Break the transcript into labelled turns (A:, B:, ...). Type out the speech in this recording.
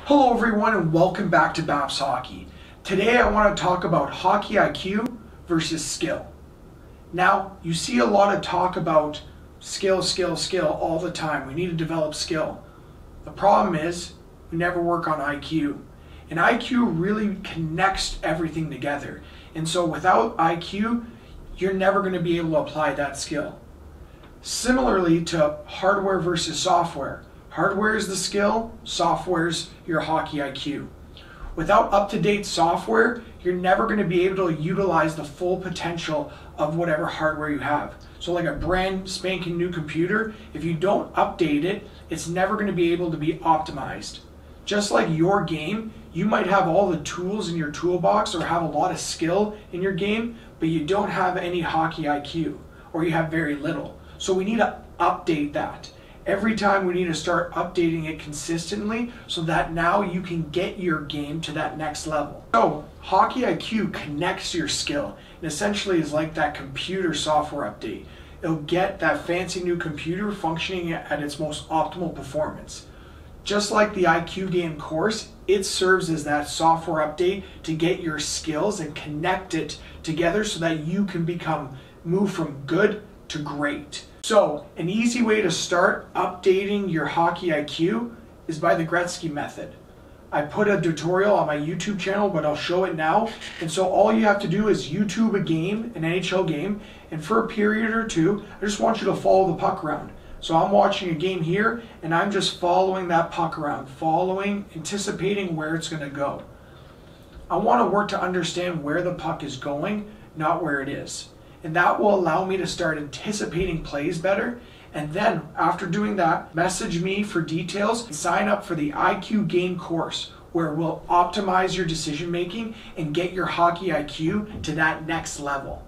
A: Hello everyone and welcome back to BapsHockey. Today I want to talk about hockey IQ versus skill. Now, you see a lot of talk about skill all the time. We need to develop skill. The problem is we never work on IQ. And IQ really connects everything together. And so without IQ, you're never going to be able to apply that skill. Similarly to hardware versus software. Hardware is the skill, software's your hockey IQ. Without up-to-date software, you're never going to be able to utilize the full potential of whatever hardware you have. So like a brand spanking new computer, if you don't update it, it's never going to be able to be optimized. Just like your game, you might have all the tools in your toolbox or have a lot of skill in your game, but you don't have any hockey IQ, or you have very little. So we need to update that. Every time we need to start updating it consistently so that now you can get your game to that next level. So hockey IQ connects your skill and essentially is like that computer software update. It'll get that fancy new computer functioning at its most optimal performance. Just like the IQGame course, it serves as that software update to get your skills and connect it together so that you can move from good to great. So, an easy way to start updating your hockey IQ is by the Gretzky method. I put a tutorial on my YouTube channel, but I'll show it now. And so all you have to do is YouTube a game, an NHL game, and for a period or two, I just want you to follow the puck around. So I'm watching a game here, and I'm just following that puck around, anticipating where it's going to go. I want to work to understand where the puck is going, not where it is. And that will allow me to start anticipating plays better. And then after doing that, message me for details and sign up for the IQGame course, where we'll optimize your decision making and get your hockey IQ to that next level.